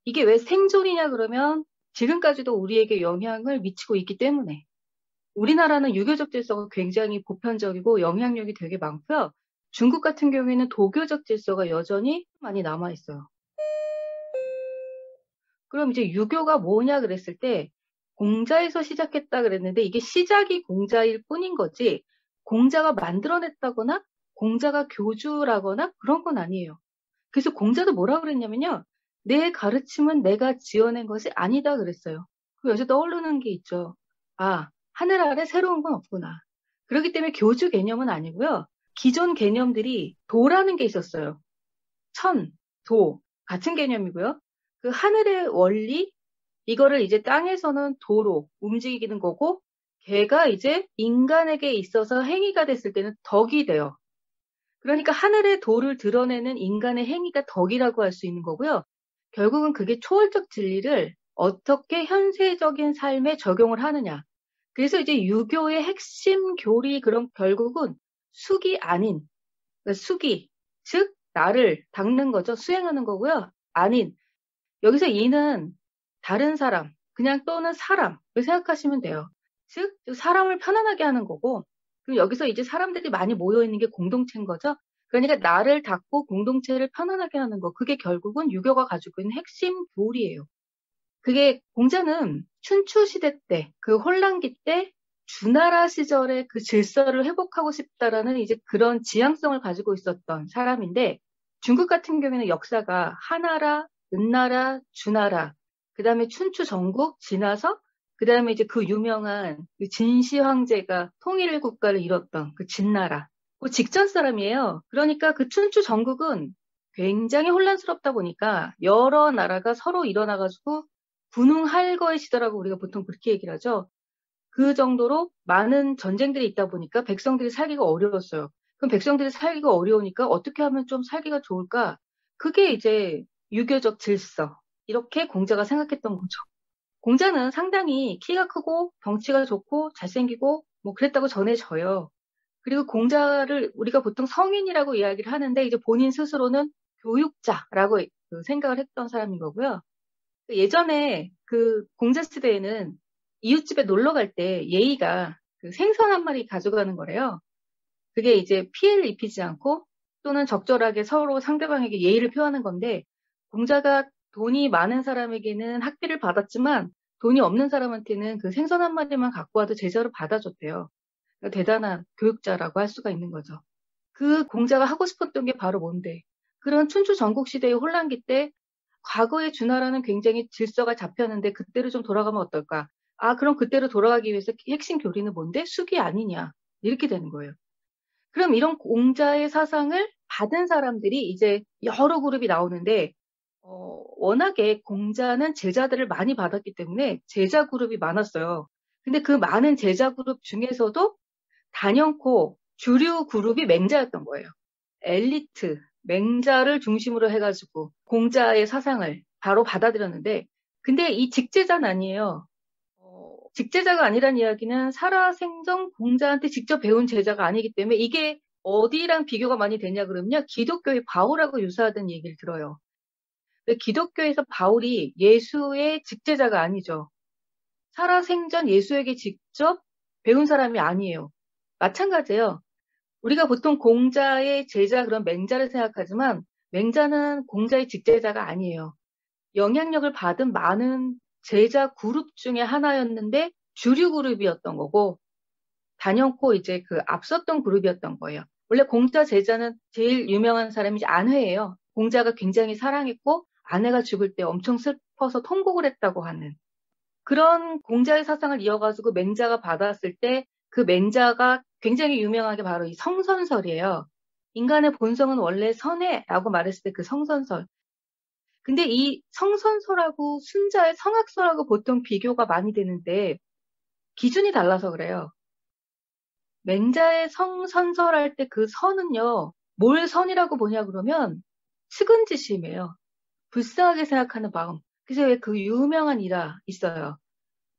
이게 왜 생존이냐 그러면 지금까지도 우리에게 영향을 미치고 있기 때문에. 우리나라는 유교적 질서가 굉장히 보편적이고 영향력이 되게 많고요. 중국 같은 경우에는 도교적 질서가 여전히 많이 남아 있어요. 그럼 이제 유교가 뭐냐 그랬을 때 공자에서 시작했다 그랬는데 이게 시작이 공자일 뿐인 거지 공자가 만들어냈다거나 공자가 교주라거나 그런 건 아니에요. 그래서 공자도 뭐라 그랬냐면요. 내 가르침은 내가 지어낸 것이 아니다 그랬어요. 그 여기서 떠오르는 게 있죠. 아, 하늘 아래 새로운 건 없구나. 그렇기 때문에 교주 개념은 아니고요. 기존 개념들이 도라는 게 있었어요. 천, 도 같은 개념이고요. 그 하늘의 원리 이거를 이제 땅에서는 도로 움직이는 거고 걔가 이제 인간에게 있어서 행위가 됐을 때는 덕이 돼요. 그러니까 하늘의 도를 드러내는 인간의 행위가 덕이라고 할 수 있는 거고요. 결국은 그게 초월적 진리를 어떻게 현세적인 삶에 적용을 하느냐. 그래서 이제 유교의 핵심 교리 그럼 결국은 숙이 아닌 그러니까 숙이 즉 나를 닦는 거죠. 수행하는 거고요. 아닌 여기서 이는 다른 사람 그냥 또는 사람을 생각하시면 돼요. 즉 사람을 편안하게 하는 거고 그럼 여기서 이제 사람들이 많이 모여 있는 게 공동체인 거죠. 그러니까 나를 닦고 공동체를 편안하게 하는 거 그게 결국은 유교가 가지고 있는 핵심 교리예요. 그게 공자는 춘추 시대 때 그 혼란기 때 주나라 시절의 그 질서를 회복하고 싶다라는 이제 그런 지향성을 가지고 있었던 사람인데 중국 같은 경우에는 역사가 하나라, 은나라, 주나라, 그 다음에 춘추 전국 지나서 그 다음에 이제 그 유명한 그 진시 황제가 통일 국가를 이뤘던 그 진나라 그 직전 사람이에요. 그러니까 그 춘추 전국은 굉장히 혼란스럽다 보니까 여러 나라가 서로 일어나가지고 분웅할 것이더라고 우리가 보통 그렇게 얘기를 하죠. 그 정도로 많은 전쟁들이 있다 보니까 백성들이 살기가 어려웠어요. 그럼 백성들이 살기가 어려우니까 어떻게 하면 좀 살기가 좋을까? 그게 이제 유교적 질서. 이렇게 공자가 생각했던 거죠. 공자는 상당히 키가 크고 덩치가 좋고 잘생기고 뭐 그랬다고 전해져요. 그리고 공자를 우리가 보통 성인이라고 이야기를 하는데 이제 본인 스스로는 교육자라고 그 생각을 했던 사람인 거고요. 예전에 그 공자 시대에는 이웃집에 놀러 갈 때 예의가 그 생선 한 마리 가져가는 거래요. 그게 이제 피해를 입히지 않고 또는 적절하게 서로 상대방에게 예의를 표하는 건데 공자가 돈이 많은 사람에게는 학비를 받았지만 돈이 없는 사람한테는 그 생선 한 마리만 갖고 와도 제자로 받아줬대요. 그러니까 대단한 교육자라고 할 수가 있는 거죠. 그 공자가 하고 싶었던 게 바로 뭔데? 그런 춘추 전국 시대의 혼란기 때 과거의 주나라는 굉장히 질서가 잡혔는데 그때로 좀 돌아가면 어떨까? 아, 그럼 그때로 돌아가기 위해서 핵심 교리는 뭔데? 숙이 아니냐. 이렇게 되는 거예요. 그럼 이런 공자의 사상을 받은 사람들이 이제 여러 그룹이 나오는데, 워낙에 공자는 제자들을 많이 받았기 때문에 제자 그룹이 많았어요. 근데 그 많은 제자 그룹 중에서도 단연코 주류 그룹이 맹자였던 거예요. 엘리트, 맹자를 중심으로 해가지고 공자의 사상을 바로 받아들였는데, 근데 이 직제자는 아니에요. 직제자가 아니란 이야기는 살아생전 공자한테 직접 배운 제자가 아니기 때문에 이게 어디랑 비교가 많이 되냐 그러면요. 기독교의 바울하고 유사하다는 얘기를 들어요. 근데 기독교에서 바울이 예수의 직제자가 아니죠. 살아생전 예수에게 직접 배운 사람이 아니에요. 마찬가지예요. 우리가 보통 공자의 제자 그런 맹자를 생각하지만 맹자는 공자의 직제자가 아니에요. 영향력을 받은 많은 제자 그룹 중에 하나였는데 주류 그룹이었던 거고 단연코 이제 그 앞섰던 그룹이었던 거예요. 원래 공자 제자는 제일 유명한 사람이 안회예요. 공자가 굉장히 사랑했고 아내가 죽을 때 엄청 슬퍼서 통곡을 했다고 하는 그런 공자의 사상을 이어가지고 맹자가 받았을 때 그 맹자가 굉장히 유명하게 바로 이 성선설이에요. 인간의 본성은 원래 선해라고 말했을 때 그 성선설. 근데 이 성선설하고 순자의 성악설하고 보통 비교가 많이 되는데 기준이 달라서 그래요. 맹자의 성선설할 때 그 선은요, 뭘 선이라고 보냐 그러면 측은지심이에요. 불쌍하게 생각하는 마음. 그래서 왜 그 유명한 일화 있어요.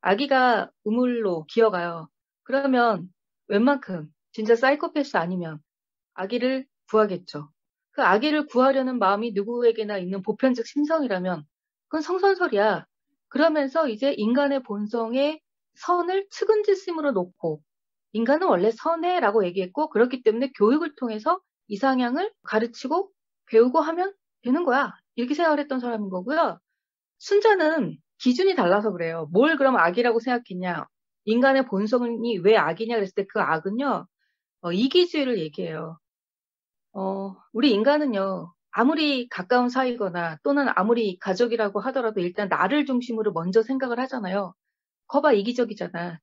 아기가 우물로 기어가요. 그러면 웬만큼 진짜 사이코패스 아니면 아기를 구하겠죠. 그 아기를 구하려는 마음이 누구에게나 있는 보편적 심성이라면 그건 성선설이야. 그러면서 이제 인간의 본성의 선을 측은지심으로 놓고 인간은 원래 선해라고 얘기했고 그렇기 때문에 교육을 통해서 이상향을 가르치고 배우고 하면 되는 거야. 이렇게 생각을 했던 사람인 거고요. 순자는 기준이 달라서 그래요. 뭘 그럼 악이라고 생각했냐? 인간의 본성이 왜 악이냐 그랬을 때 그 악은요, 이기주의를 얘기해요. 우리 인간은요, 아무리 가까운 사이거나 또는 아무리 가족이라고 하더라도 일단 나를 중심으로 먼저 생각을 하잖아요. 거봐, 이기적이잖아.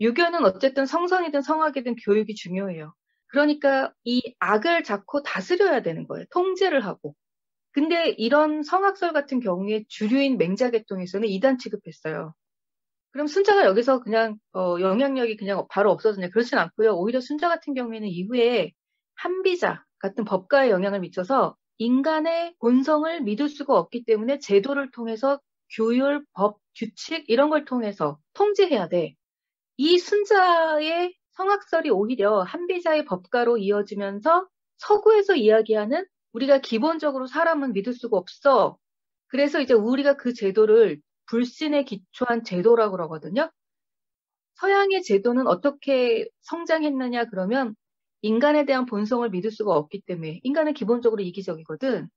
유교는 어쨌든 성선이든 성악이든 교육이 중요해요. 그러니까 이 악을 자꾸 다스려야 되는 거예요. 통제를 하고. 근데 이런 성악설 같은 경우에 주류인 맹자계통에서는 이단 취급했어요. 그럼 순자가 여기서 그냥 영향력이 그냥 바로 없어지냐? 그렇진 않고요. 오히려 순자 같은 경우에는 이후에 한비자 같은 법가에 영향을 미쳐서 인간의 본성을 믿을 수가 없기 때문에 제도를 통해서 규율, 법, 규칙 이런 걸 통해서 통제해야 돼. 이 순자의 성악설이 오히려 한비자의 법가로 이어지면서 서구에서 이야기하는 우리가 기본적으로 사람은 믿을 수가 없어. 그래서 이제 우리가 그 제도를 불신에 기초한 제도라고 그러거든요. 서양의 제도는 어떻게 성장했느냐 그러면 인간에 대한 본성을 믿을 수가 없기 때문에 인간은 기본적으로 이기적이거든.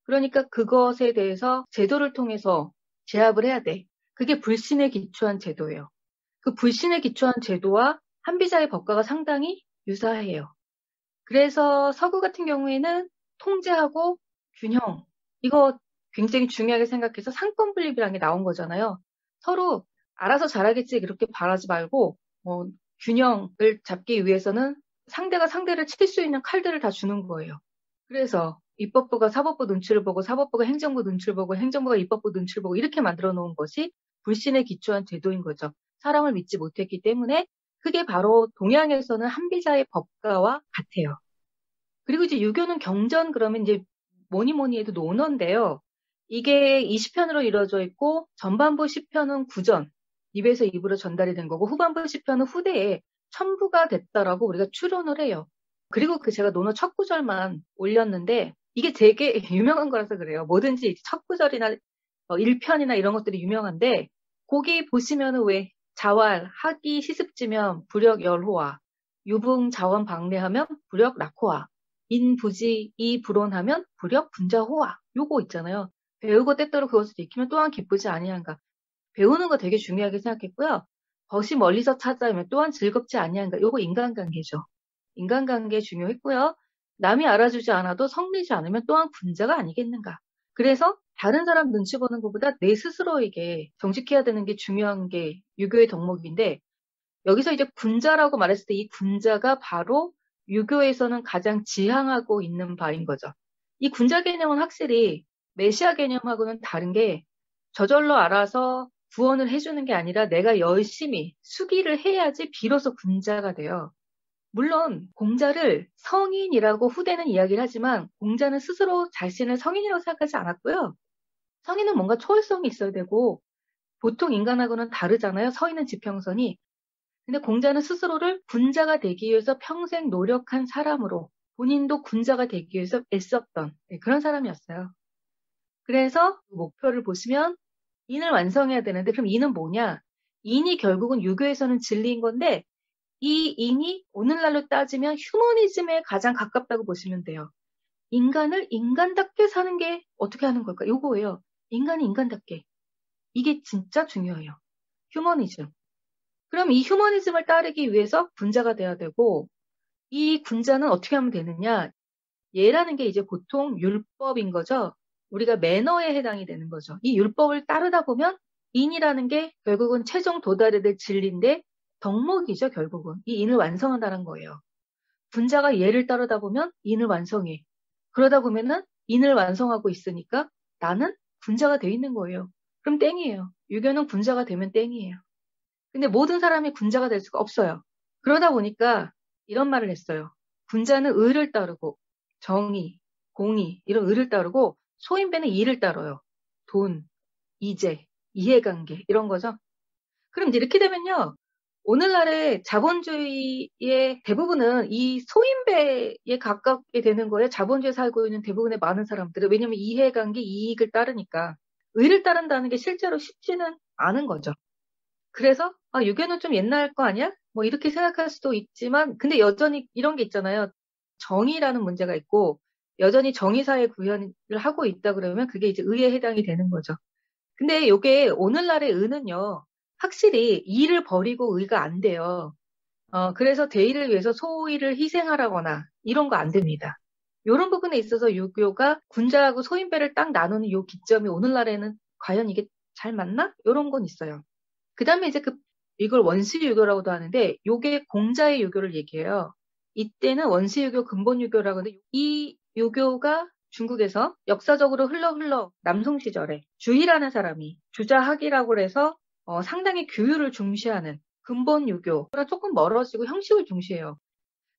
그러니까 그것에 대해서 제도를 통해서 제압을 해야 돼. 그게 불신에 기초한 제도예요. 그 불신에 기초한 제도와 한비자의 법과가 상당히 유사해요. 그래서 서구 같은 경우에는 통제하고 균형, 이거 굉장히 중요하게 생각해서 상권 분립이라는 게 나온 거잖아요. 서로 알아서 잘하겠지 그렇게 바라지 말고 균형을 잡기 위해서는 상대가 상대를 칠 수 있는 칼들을 다 주는 거예요. 그래서 입법부가 사법부 눈치를 보고 사법부가 행정부 눈치를 보고 행정부가 입법부 눈치를 보고 이렇게 만들어 놓은 것이 불신에 기초한 제도인 거죠. 사람을 믿지 못했기 때문에 그게 바로 동양에서는 한비자의 법가와 같아요. 그리고 이제 유교는 경전 그러면 이제 뭐니 뭐니 해도 논어인데요. 이게 20편으로 이루어져 있고 전반부 10편은 구전, 입에서 입으로 전달이 된 거고 후반부 10편은 후대에 첨부가 됐다라고 우리가 추론을 해요. 그리고 그 제가 논어 첫 구절만 올렸는데 이게 되게 유명한 거라서 그래요. 뭐든지 첫 구절이나 1편이나 이런 것들이 유명한데 거기 보시면은 왜 자왈, 하기, 시습지면 불역 열호와 유붕 자원 방래하면 불역 낙호와 인부지 이불온하면 불역 분자호와 요거 있잖아요. 배우고 때때로 그것을 익히면 또한 기쁘지 아니한가. 배우는 거 되게 중요하게 생각했고요. 벗이 멀리서 찾아오면 또한 즐겁지 아니한가. 요거 인간관계죠. 인간관계 중요했고요. 남이 알아주지 않아도 성리지 않으면 또한 군자가 아니겠는가. 그래서 다른 사람 눈치 보는 것보다 내 스스로에게 정직해야 되는 게 중요한 게 유교의 덕목인데 여기서 이제 군자라고 말했을 때 이 군자가 바로 유교에서는 가장 지향하고 있는 바인 거죠. 이 군자 개념은 확실히 메시아 개념하고는 다른 게 저절로 알아서 구원을 해주는 게 아니라 내가 열심히 수기를 해야지 비로소 군자가 돼요. 물론 공자를 성인이라고 후대는 이야기를 하지만 공자는 스스로 자신을 성인이라고 생각하지 않았고요. 성인은 뭔가 초월성이 있어야 되고 보통 인간하고는 다르잖아요. 서 있는 지평선이. 근데 공자는 스스로를 군자가 되기 위해서 평생 노력한 사람으로 본인도 군자가 되기 위해서 애썼던 그런 사람이었어요. 그래서 목표를 보시면 인을 완성해야 되는데 그럼 인은 뭐냐? 인이 결국은 유교에서는 진리인 건데 이 인이 오늘날로 따지면 휴머니즘에 가장 가깝다고 보시면 돼요. 인간을 인간답게 사는 게 어떻게 하는 걸까? 요거예요. 인간이 인간답게. 이게 진짜 중요해요. 휴머니즘. 그럼 이 휴머니즘을 따르기 위해서 군자가 돼야 되고 이 군자는 어떻게 하면 되느냐? 예라는 게 이제 보통 율법인 거죠. 우리가 매너에 해당이 되는 거죠. 이 율법을 따르다 보면 인이라는 게 결국은 최종 도달해야 될 진리인데 덕목이죠, 결국은. 이 인을 완성한다는 거예요. 군자가 예를 따르다 보면 인을 완성해. 그러다 보면은 인을 완성하고 있으니까 나는 군자가 돼 있는 거예요. 그럼 땡이에요. 유교는 군자가 되면 땡이에요. 근데 모든 사람이 군자가 될 수가 없어요. 그러다 보니까 이런 말을 했어요. 군자는 의를 따르고 정의, 공의 이런 의를 따르고 소인배는 이를 따라요. 돈, 이재, 이해관계 이런 거죠. 그럼 이제 이렇게 되면요. 오늘날의 자본주의의 대부분은 이 소인배에 가깝게 되는 거예요. 자본주의에 살고 있는 대부분의 많은 사람들은. 왜냐하면 이해관계, 이익을 따르니까. 의를 따른다는 게 실제로 쉽지는 않은 거죠. 그래서 유교는 좀 옛날 거 아니야? 뭐 이렇게 생각할 수도 있지만 근데 여전히 이런 게 있잖아요. 정의라는 문제가 있고 여전히 정의사회 구현을 하고 있다 그러면 그게 이제 의에 해당이 되는 거죠. 근데 요게 오늘날의 의는요. 확실히 이를 버리고 의가 안 돼요. 그래서 대의를 위해서 소의를 희생하라거나 이런 거 안 됩니다. 이런 부분에 있어서 유교가 군자하고 소인배를 딱 나누는 요 기점이 오늘날에는 과연 이게 잘 맞나? 이런 건 있어요. 그 다음에 이제 이걸 원시유교라고도 하는데 요게 공자의 유교를 얘기해요. 이때는 원시유교, 근본유교라고 하는데 이 유교가 중국에서 역사적으로 흘러 남송 시절에 주희라는 사람이 주자학이라고 해서 상당히 규율을 중시하는 근본유교랑 조금 멀어지고 형식을 중시해요.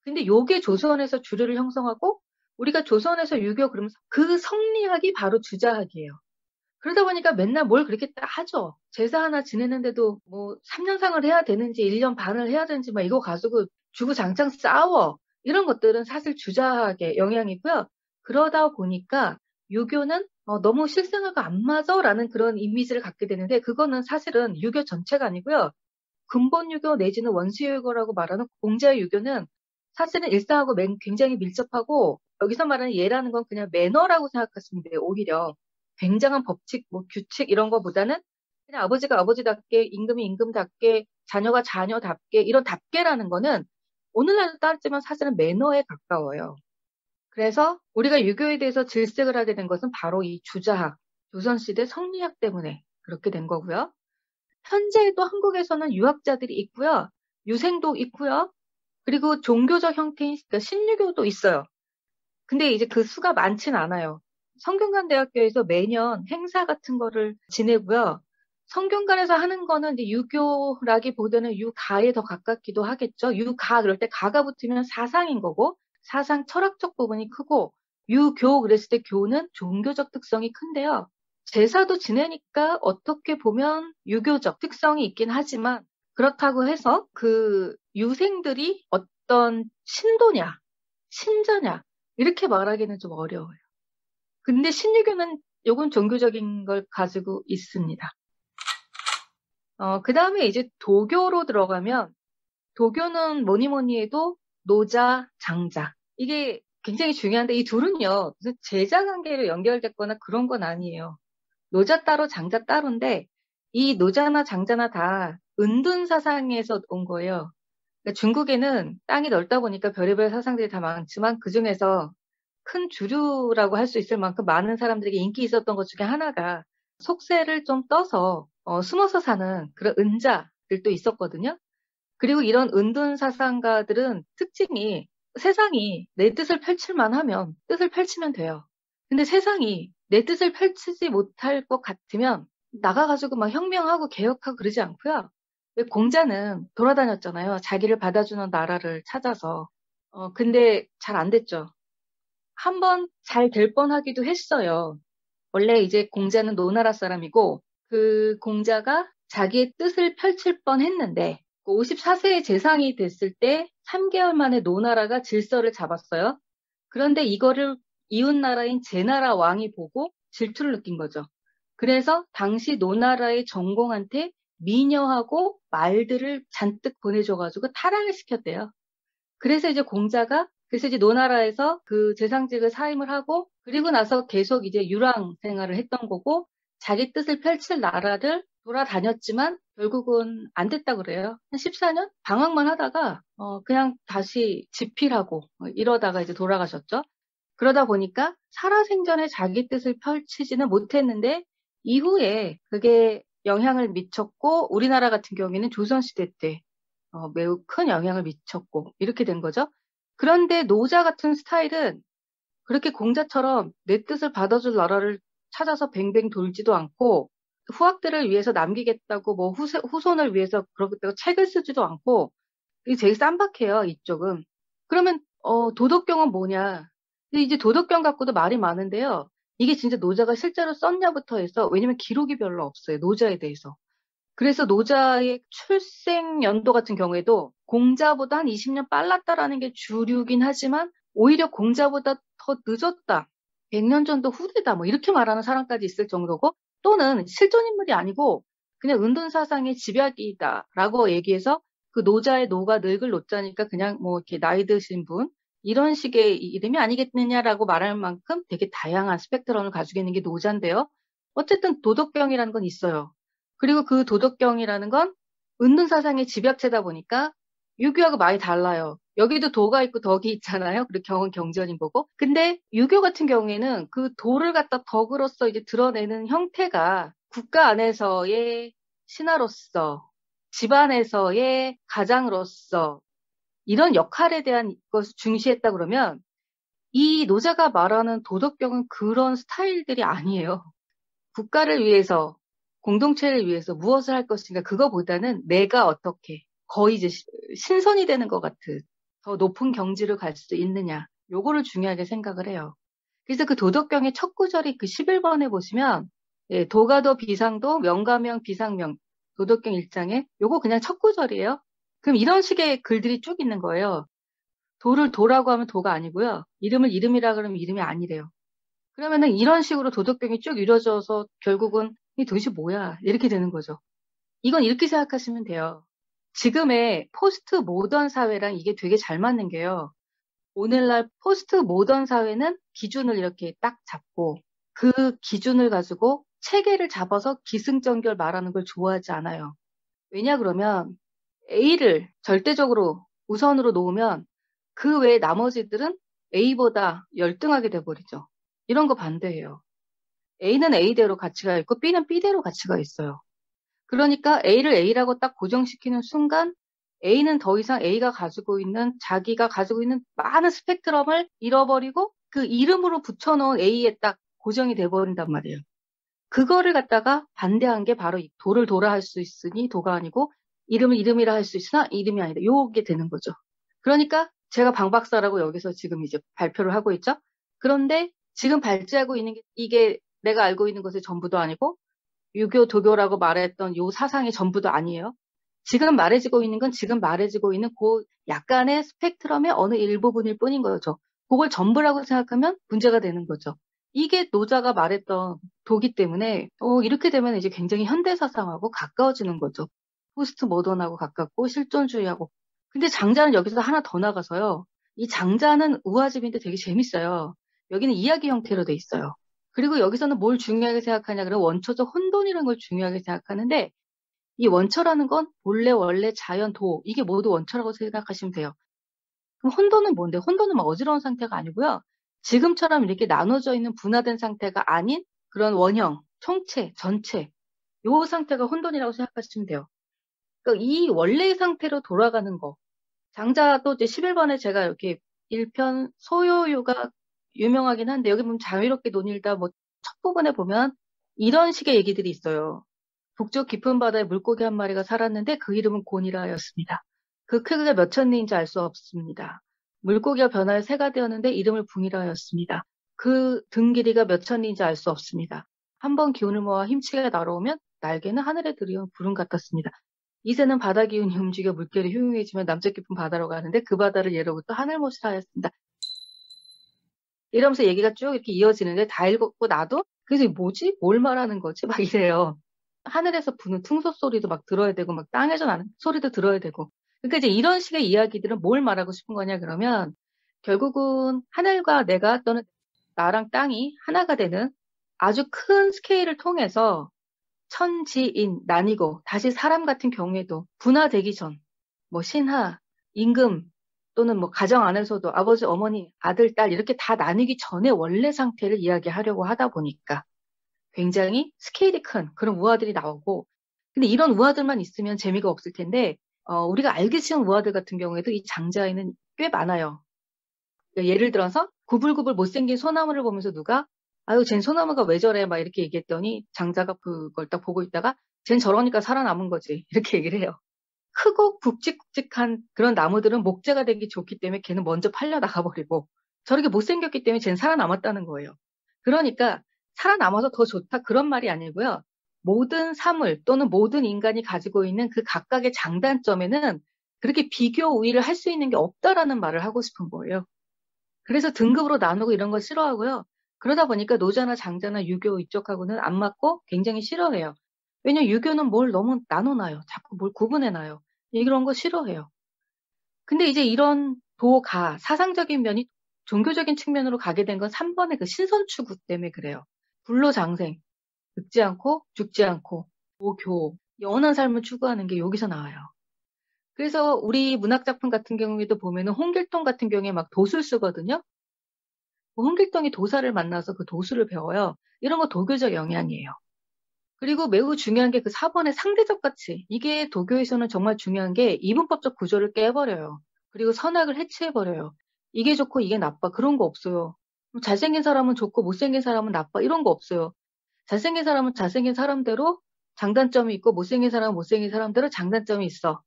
근데 요게 조선에서 주류를 형성하고 우리가 조선에서 유교 그러면 그 성리학이 바로 주자학이에요. 그러다 보니까 맨날 뭘 그렇게 하죠. 제사 하나 지내는데도 뭐 3년상을 해야 되는지 1년 반을 해야 되는지 막 이거 가지고 주구장창 싸워. 이런 것들은 사실 주자학의 영향이고요. 그러다 보니까 유교는 너무 실생활과 안 맞아라는 그런 이미지를 갖게 되는데 그거는 사실은 유교 전체가 아니고요. 근본 유교 내지는 원시 유교라고 말하는 공자의 유교는 사실은 일상하고 굉장히 밀접하고 여기서 말하는 예라는 건 그냥 매너라고 생각하시면 돼요. 오히려 굉장한 법칙, 뭐 규칙 이런 거보다는 그냥 아버지가 아버지답게 임금이 임금답게 자녀가 자녀답게 이런 답게라는 거는 오늘날도 따르지만 사실은 매너에 가까워요. 그래서 우리가 유교에 대해서 질색을 하게 된 것은 바로 이 주자학, 조선시대 성리학 때문에 그렇게 된 거고요. 현재도 한국에서는 유학자들이 있고요. 유생도 있고요. 그리고 종교적 형태인 그러니까 신유교도 있어요. 근데 이제 그 수가 많진 않아요. 성균관대학교에서 매년 행사 같은 거를 지내고요. 성균관에서 하는 거는 이제 유교라기보다는 유가에 더 가깝기도 하겠죠. 유가 그럴 때 가가 붙으면 사상인 거고 사상 철학적 부분이 크고 유교 그랬을 때 교는 종교적 특성이 큰데요. 제사도 지내니까 어떻게 보면 유교적 특성이 있긴 하지만 그렇다고 해서 그 유생들이 어떤 신도냐, 신자냐 이렇게 말하기는 좀 어려워요. 근데 신유교는 요건 종교적인 걸 가지고 있습니다. 그 다음에 이제 도교로 들어가면 도교는 뭐니 해도 노자, 장자. 이게 굉장히 중요한데 이 둘은요, 무슨 제자 관계로 연결됐거나 그런 건 아니에요. 노자 따로 장자 따로인데 이 노자나 장자나 다 은둔 사상에서 온 거예요. 그러니까 중국에는 땅이 넓다 보니까 별의별 사상들이 다 많지만 그중에서 큰 주류라고 할 수 있을 만큼 많은 사람들에게 인기 있었던 것 중에 하나가 속세를 좀 떠서 숨어서 사는 그런 은자들도 있었거든요. 그리고 이런 은둔 사상가들은 특징이 세상이 내 뜻을 펼칠만 하면 뜻을 펼치면 돼요. 근데 세상이 내 뜻을 펼치지 못할 것 같으면 나가가지고 막 혁명하고 개혁하고 그러지 않고요. 왜 공자는 돌아다녔잖아요. 자기를 받아주는 나라를 찾아서. 근데 잘 안 됐죠. 한번 잘 될 뻔하기도 했어요. 원래 이제 공자는 노나라 사람이고 그 공자가 자기의 뜻을 펼칠 뻔했는데 54세의 재상이 됐을 때 3개월 만에 노나라가 질서를 잡았어요. 그런데 이거를 이웃나라인 제나라 왕이 보고 질투를 느낀 거죠. 그래서 당시 노나라의 정공한테 미녀하고 말들을 잔뜩 보내줘가지고 타락을 시켰대요. 그래서 이제 공자가 그래서 이제 노나라에서 그 재상직을 사임을 하고 그리고 나서 계속 이제 유랑 생활을 했던 거고 자기 뜻을 펼칠 나라를 돌아다녔지만 결국은 안 됐다 그래요. 한 14년 방황만 하다가 그냥 다시 집필하고 이러다가 이제 돌아가셨죠. 그러다 보니까 살아생전에 자기 뜻을 펼치지는 못했는데 이후에 그게 영향을 미쳤고 우리나라 같은 경우에는 조선시대 때 매우 큰 영향을 미쳤고 이렇게 된 거죠. 그런데 노자 같은 스타일은 그렇게 공자처럼 내 뜻을 받아줄 나라를 찾아서 뱅뱅 돌지도 않고 후학들을 위해서 남기겠다고 뭐 후손을 위해서 그렇다고 책을 쓰지도 않고 이게 되게 쌈박해요, 이쪽은. 그러면 도덕경은 뭐냐? 근데 이제 도덕경 갖고도 말이 많은데요. 이게 진짜 노자가 실제로 썼냐부터 해서 왜냐면 기록이 별로 없어요, 노자에 대해서. 그래서 노자의 출생 연도 같은 경우에도 공자보다 한 20년 빨랐다라는 게 주류긴 하지만 오히려 공자보다 더 늦었다. 100년 전도 후대다. 뭐 이렇게 말하는 사람까지 있을 정도고 또는 실존 인물이 아니고 그냥 은둔 사상의 집약이다라고 얘기해서 그 노자의 노가 늙을 노자니까 그냥 뭐 이렇게 나이 드신 분 이런 식의 이름이 아니겠느냐라고 말할 만큼 되게 다양한 스펙트럼을 가지고 있는 게 노자인데요. 어쨌든 도덕경이라는 건 있어요. 그리고 그 도덕경이라는 건 은둔 사상의 집약체다 보니까 유교하고 많이 달라요. 여기도 도가 있고 덕이 있잖아요. 그리고 경은 경전인 거고. 근데 유교 같은 경우에는 그 도를 갖다 덕으로서 이제 드러내는 형태가 국가 안에서의 신하로서, 집안에서의 가장으로서 이런 역할에 대한 것을 중시했다 그러면 이 노자가 말하는 도덕경은 그런 스타일들이 아니에요. 국가를 위해서, 공동체를 위해서 무엇을 할 것인가 그거보다는 내가 어떻게 거의 이제 신선이 되는 것 같은 더 높은 경지를 갈 수 있느냐 요거를 중요하게 생각을 해요. 그래서 그 도덕경의 첫 구절이 그 11번에 보시면 예, 도가도 비상도 명가명 비상명 도덕경 1장에 요거 그냥 첫 구절이에요. 그럼 이런 식의 글들이 쭉 있는 거예요. 도를 도라고 하면 도가 아니고요. 이름을 이름이라 그러면 이름이 아니래요. 그러면은 이런 식으로 도덕경이 쭉 이루어져서 결국은 이 도대체 뭐야 이렇게 되는 거죠. 이건 이렇게 생각하시면 돼요. 지금의 포스트 모던 사회랑 이게 되게 잘 맞는 게요. 오늘날 포스트 모던 사회는 기준을 이렇게 딱 잡고 그 기준을 가지고 체계를 잡아서 기승전결 말하는 걸 좋아하지 않아요. 왜냐 그러면 A를 절대적으로 우선으로 놓으면 그 외에 나머지들은 A보다 열등하게 돼버리죠. 이런 거 반대해요. A는 A대로 가치가 있고 B는 B대로 가치가 있어요. 그러니까 A를 A라고 딱 고정시키는 순간 A는 더 이상 A가 가지고 있는 자기가 가지고 있는 많은 스펙트럼을 잃어버리고 그 이름으로 붙여놓은 A에 딱 고정이 돼버린단 말이에요. 그거를 갖다가 반대한 게 바로 도를 도라 할 수 있으니 도가 아니고 이름을 이름이라 할 수 있으나 이름이 아니다. 요게 되는 거죠. 그러니까 제가 방 박사라고 여기서 지금 이제 발표를 하고 있죠. 그런데 지금 발제하고 있는 게 이게 내가 알고 있는 것의 전부도 아니고 유교, 도교라고 말했던 요 사상의 전부도 아니에요. 지금 말해지고 있는 건 지금 말해지고 있는 그 약간의 스펙트럼의 어느 일부분일 뿐인 거죠. 그걸 전부라고 생각하면 문제가 되는 거죠. 이게 노자가 말했던 도기 때문에 이렇게 되면 이제 굉장히 현대 사상하고 가까워지는 거죠. 포스트 모던하고 가깝고 실존주의하고. 근데 장자는 여기서 하나 더 나가서요. 이 장자는 우화집인데 되게 재밌어요. 여기는 이야기 형태로 돼 있어요. 그리고 여기서는 뭘 중요하게 생각하냐 그러면 원초적 혼돈이라는 걸 중요하게 생각하는데 이 원초라는 건 본래 원래 자연 도 이게 모두 원초라고 생각하시면 돼요. 그럼 혼돈은 뭔데? 혼돈은 막 어지러운 상태가 아니고요. 지금처럼 이렇게 나눠져 있는 분화된 상태가 아닌 그런 원형, 총체, 전체 요 상태가 혼돈이라고 생각하시면 돼요. 그러니까 이 원래의 상태로 돌아가는 거. 장자도 이제 11번에 제가 이렇게 1편 소요유가 유명하긴 한데 여기 보면 자유롭게 논일다 뭐 첫 부분에 보면 이런 식의 얘기들이 있어요. 북쪽 깊은 바다에 물고기 한 마리가 살았는데 그 이름은 곤이라였습니다. 그 크기가 몇 천리인지 알 수 없습니다. 물고기가 변하여 새가 되었는데 이름을 붕이라였습니다. 그 등 길이가 몇 천리인지 알 수 없습니다. 한번 기운을 모아 힘차게 날아오면 날개는 하늘에 들이온 구름 같았습니다. 이 새는 바다 기운이 움직여 물결이 흉흉해지면 남쪽 깊은 바다로 가는데 그 바다를 예로부터 하늘못이라 하였습니다. 이러면서 얘기가 쭉 이렇게 이어지는데 다 읽었고 나도 그래서 뭐지? 뭘 말하는 거지? 막 이래요. 하늘에서 부는 퉁소 소리도 막 들어야 되고 막 땅에서 나는 소리도 들어야 되고 그러니까 이제 이런 식의 이야기들은 뭘 말하고 싶은 거냐 그러면 결국은 하늘과 내가 또는 나랑 땅이 하나가 되는 아주 큰 스케일을 통해서 천지인 나뉘고 다시 사람 같은 경우에도 분화되기 전 뭐 신하, 임금 또는 뭐 가정 안에서도 아버지, 어머니, 아들, 딸 이렇게 다 나뉘기 전에 원래 상태를 이야기하려고 하다 보니까 굉장히 스케일이 큰 그런 우화들이 나오고 근데 이런 우화들만 있으면 재미가 없을 텐데 우리가 알기 쉬운 우화들 같은 경우에도 이 장자에는 꽤 많아요. 그러니까 예를 들어서 구불구불 못생긴 소나무를 보면서 누가 아유 쟨 소나무가 왜 저래 막 이렇게 얘기했더니 장자가 그걸 딱 보고 있다가 쟨 저러니까 살아남은 거지 이렇게 얘기를 해요. 크고 굵직굵직한 그런 나무들은 목재가 되기 좋기 때문에 걔는 먼저 팔려 나가버리고 저렇게 못생겼기 때문에 쟤는 살아남았다는 거예요. 그러니까 살아남아서 더 좋다 그런 말이 아니고요. 모든 사물 또는 모든 인간이 가지고 있는 그 각각의 장단점에는 그렇게 비교 우위를 할 수 있는 게 없다라는 말을 하고 싶은 거예요. 그래서 등급으로 나누고 이런 거 싫어하고요. 그러다 보니까 노자나 장자나 유교 이쪽하고는 안 맞고 굉장히 싫어해요. 왜냐면 유교는 뭘 너무 나눠놔요. 자꾸 뭘 구분해놔요. 이런 거 싫어해요. 근데 이제 이런 도가 사상적인 면이 종교적인 측면으로 가게 된 건 3번의 그 신선 추구 때문에 그래요. 불로장생, 늙지 않고 죽지 않고 도교, 영원한 삶을 추구하는 게 여기서 나와요. 그래서 우리 문학작품 같은 경우에도 보면은 홍길동 같은 경우에 막 도술 쓰거든요. 홍길동이 도사를 만나서 그 도술을 배워요. 이런 거 도교적 영향이에요. 그리고 매우 중요한 게 그 4번의 상대적 가치. 이게 도교에서는 정말 중요한 게 이분법적 구조를 깨버려요. 그리고 선악을 해체해버려요. 이게 좋고 이게 나빠. 그런 거 없어요. 잘생긴 사람은 좋고 못생긴 사람은 나빠. 이런 거 없어요. 잘생긴 사람은 잘생긴 사람대로 장단점이 있고 못생긴 사람은 못생긴 사람대로 장단점이 있어.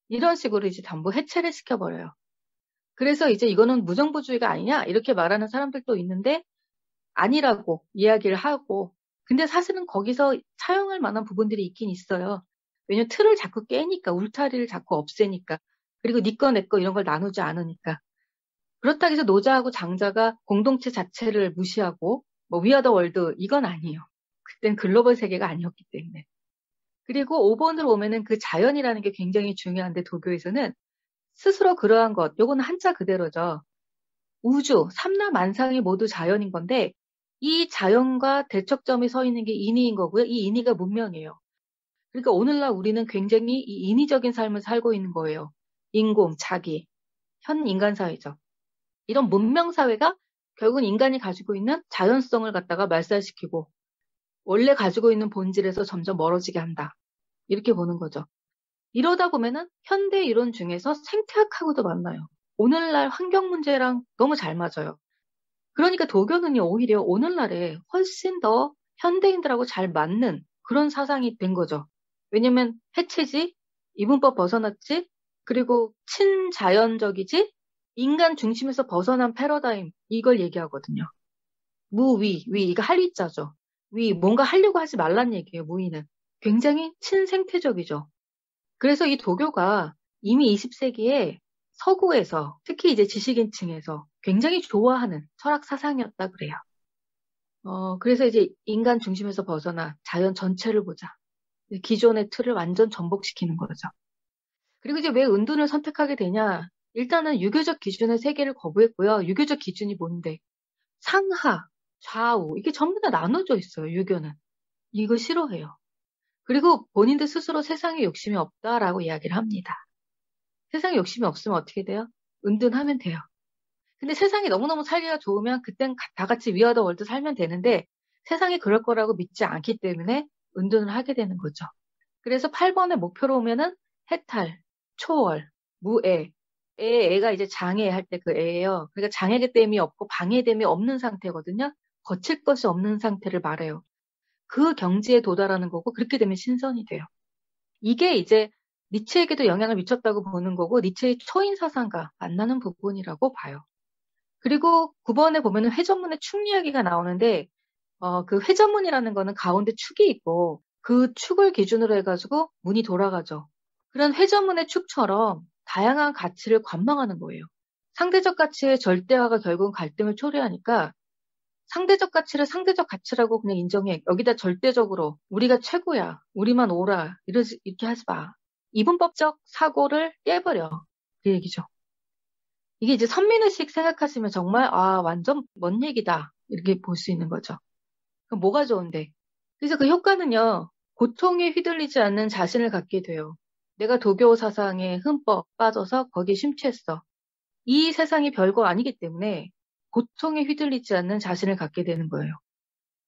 이런 식으로 이제 전부 해체를 시켜버려요. 그래서 이제 이거는 무정부주의가 아니냐? 이렇게 말하는 사람들도 있는데 아니라고 이야기를 하고 근데 사실은 거기서 차용할 만한 부분들이 있긴 있어요. 왜냐면 틀을 자꾸 깨니까 울타리를 자꾸 없애니까 그리고 니 거 내 거 이런 걸 나누지 않으니까 그렇다고 해서 노자하고 장자가 공동체 자체를 무시하고 뭐 위아더 월드 이건 아니에요. 그땐 글로벌 세계가 아니었기 때문에 그리고 5번으로 오면은 그 자연이라는 게 굉장히 중요한데 도교에서는 스스로 그러한 것 요거는 한자 그대로죠. 우주, 삼라만상이 모두 자연인 건데 이 자연과 대척점이 서 있는 게 인의인 거고요. 이 인의가 문명이에요. 그러니까 오늘날 우리는 굉장히 이 인위적인 삶을 살고 있는 거예요. 인공, 자기, 현 인간 사회죠. 이런 문명 사회가 결국은 인간이 가지고 있는 자연성을 갖다가 말살시키고 원래 가지고 있는 본질에서 점점 멀어지게 한다. 이렇게 보는 거죠. 이러다 보면은 현대 이론 중에서 생태학하고도 만나요. 오늘날 환경 문제랑 너무 잘 맞아요. 그러니까 도교는요, 오히려 오늘날에 훨씬 더 현대인들하고 잘 맞는 그런 사상이 된 거죠. 왜냐면 해체지, 이분법 벗어났지, 그리고 친자연적이지, 인간 중심에서 벗어난 패러다임, 이걸 얘기하거든요. 무위, 위, 이거 할위자죠. 위, 뭔가 하려고 하지 말란 얘기예요, 무위는. 굉장히 친생태적이죠. 그래서 이 도교가 이미 20세기에 서구에서 특히 이제 지식인층에서 굉장히 좋아하는 철학 사상이었다 그래요. 그래서 이제 인간 중심에서 벗어나 자연 전체를 보자. 기존의 틀을 완전 전복시키는 거죠. 그리고 이제 왜 은둔을 선택하게 되냐? 일단은 유교적 기준의 세계를 거부했고요. 유교적 기준이 뭔데? 상하, 좌우 이게 전부 다 나눠져 있어요. 유교는. 이거 싫어해요. 그리고 본인들 스스로 세상에 욕심이 없다라고 이야기를 합니다. 세상에 욕심이 없으면 어떻게 돼요? 은둔하면 돼요. 근데 세상이 너무너무 살기가 좋으면 그땐 다 같이 위아더 월드 살면 되는데 세상이 그럴 거라고 믿지 않기 때문에 은둔을 하게 되는 거죠. 그래서 8번의 목표로 오면은 해탈, 초월, 무애. 애가 이제 장애할 때 그 애예요. 그러니까 장애됨이 없고 방해됨이 없는 상태거든요. 거칠 것이 없는 상태를 말해요. 그 경지에 도달하는 거고 그렇게 되면 신선이 돼요. 이게 이제 니체에게도 영향을 미쳤다고 보는 거고 니체의 초인 사상과 만나는 부분이라고 봐요. 그리고 9번에 보면은 회전문의 축 이야기가 나오는데 그 회전문이라는 거는 가운데 축이 있고 그 축을 기준으로 해가지고 문이 돌아가죠. 그런 회전문의 축처럼 다양한 가치를 관망하는 거예요. 상대적 가치의 절대화가 결국은 갈등을 초래하니까 상대적 가치를 상대적 가치라고 그냥 인정해. 여기다 절대적으로 우리가 최고야. 우리만 옳아. 이렇게 하지 마. 이분법적 사고를 깨버려. 그 얘기죠. 이게 이제 선민의식 생각하시면 정말 완전 먼 얘기다. 이렇게 볼 수 있는 거죠. 그럼 뭐가 좋은데? 그래서 그 효과는요. 고통에 휘둘리지 않는 자신을 갖게 돼요. 내가 도교 사상에 흠뻑 빠져서 거기에 심취했어. 이 세상이 별거 아니기 때문에 고통에 휘둘리지 않는 자신을 갖게 되는 거예요.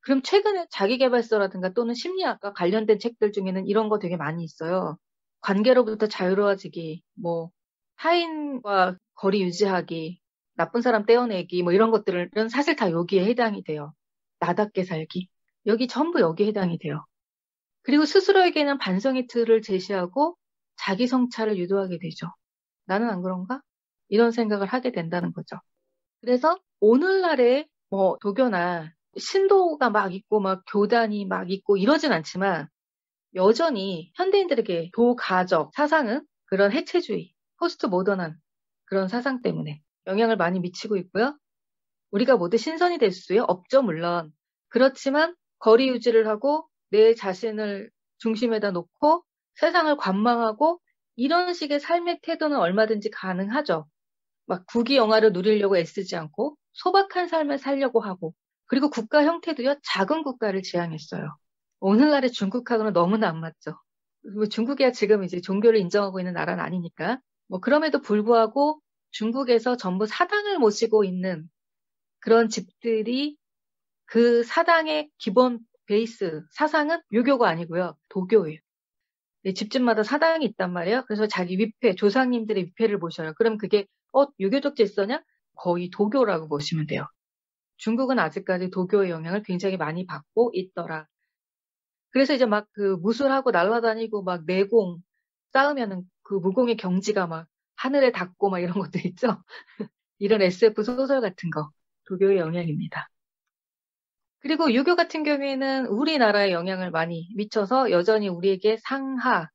그럼 최근에 자기계발서라든가 또는 심리학과 관련된 책들 중에는 이런 거 되게 많이 있어요. 관계로부터 자유로워지기, 뭐 타인과 거리 유지하기, 나쁜 사람 떼어내기, 뭐 이런 것들은 사실 다 여기에 해당이 돼요. 나답게 살기. 여기 전부 여기에 해당이 돼요. 그리고 스스로에게는 반성의 틀을 제시하고 자기 성찰을 유도하게 되죠. 나는 안 그런가? 이런 생각을 하게 된다는 거죠. 그래서 오늘날의 뭐 도교나 신도가 막 있고 막 교단이 막 있고 이러진 않지만 여전히 현대인들에게 도가적 사상은 그런 해체주의, 포스트 모던한 그런 사상 때문에 영향을 많이 미치고 있고요. 우리가 모두 신선이 될 수 없죠, 물론. 그렇지만 거리 유지를 하고 내 자신을 중심에다 놓고 세상을 관망하고 이런 식의 삶의 태도는 얼마든지 가능하죠. 막 국위 영화를 누리려고 애쓰지 않고 소박한 삶을 살려고 하고 그리고 국가 형태도요, 작은 국가를 지향했어요. 오늘날의 중국하고는 너무나 안 맞죠. 뭐 중국이야 지금 이제 종교를 인정하고 있는 나라는 아니니까. 뭐 그럼에도 불구하고 중국에서 전부 사당을 모시고 있는 그런 집들이 그 사당의 기본 베이스 사상은 유교가 아니고요. 도교예요. 집집마다 사당이 있단 말이에요. 그래서 자기 위패, 조상님들의 위패를 모셔요. 그럼 그게 유교적 질서냐? 거의 도교라고 보시면 돼요. 중국은 아직까지 도교의 영향을 굉장히 많이 받고 있더라. 그래서 이제 막 그 무술하고 날아다니고 막 내공 쌓으면은 그 무공의 경지가 막 하늘에 닿고 막 이런 것도 있죠. 이런 SF 소설 같은 거 도교의 영향입니다. 그리고 유교 같은 경우에는 우리나라에 영향을 많이 미쳐서 여전히 우리에게 상하,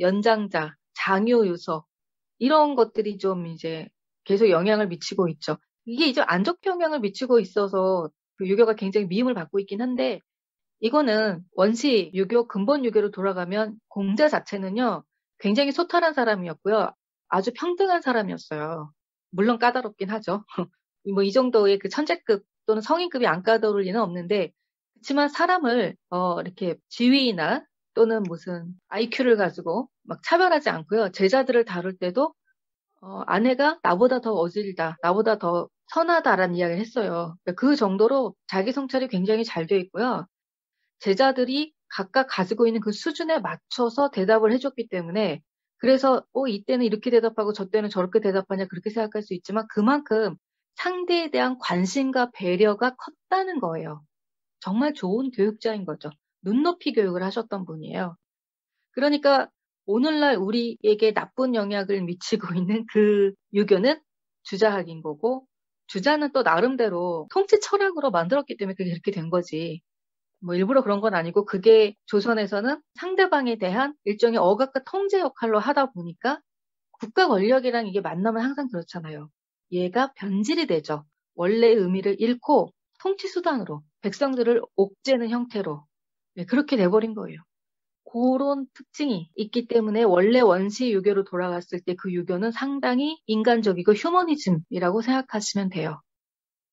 연장자, 장요 요소 이런 것들이 좀 이제 계속 영향을 미치고 있죠. 이게 이제 안 좋게 영향을 미치고 있어서 그 유교가 굉장히 미움을 받고 있긴 한데 이거는 원시 유교, 근본 유교로 돌아가면 공자 자체는요, 굉장히 소탈한 사람이었고요. 아주 평등한 사람이었어요. 물론 까다롭긴 하죠. 뭐 이 정도의 그 천재급 또는 성인급이 안 까다로울 리는 없는데, 그렇지만 사람을 이렇게 지위나 또는 무슨 IQ를 가지고 막 차별하지 않고요. 제자들을 다룰 때도 아내가 나보다 더 어질다, 나보다 더 선하다라는 이야기를 했어요. 그러니까 그 정도로 자기 성찰이 굉장히 잘 돼 있고요. 제자들이 각각 가지고 있는 그 수준에 맞춰서 대답을 해줬기 때문에 그래서 이때는 이렇게 대답하고 저 때는 저렇게 대답하냐 그렇게 생각할 수 있지만 그만큼 상대에 대한 관심과 배려가 컸다는 거예요. 정말 좋은 교육자인 거죠. 눈높이 교육을 하셨던 분이에요. 그러니까 오늘날 우리에게 나쁜 영향을 미치고 있는 그 유교는 주자학인 거고 주자는 또 나름대로 통치 철학으로 만들었기 때문에 그게 그렇게 된 거지. 뭐 일부러 그런 건 아니고 그게 조선에서는 상대방에 대한 일종의 억압과 통제 역할로 하다 보니까 국가 권력이랑 이게 만나면 항상 그렇잖아요. 얘가 변질이 되죠. 원래의 의미를 잃고 통치 수단으로 백성들을 옥죄는 형태로 그렇게 돼버린 거예요. 그런 특징이 있기 때문에 원래 원시 유교로 돌아갔을 때 그 유교는 상당히 인간적이고 휴머니즘이라고 생각하시면 돼요.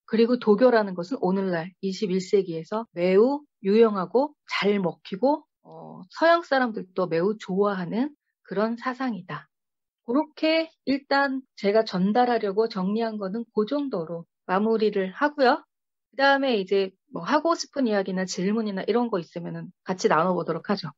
그리고 도교라는 것은 오늘날 21세기에서 매우 유용하고 잘 먹히고 서양 사람들도 매우 좋아하는 그런 사상이다. 그렇게 일단 제가 전달하려고 정리한 거는 그 정도로 마무리를 하고요. 그 다음에 이제 뭐 하고 싶은 이야기나 질문이나 이런 거 있으면 같이 나눠보도록 하죠.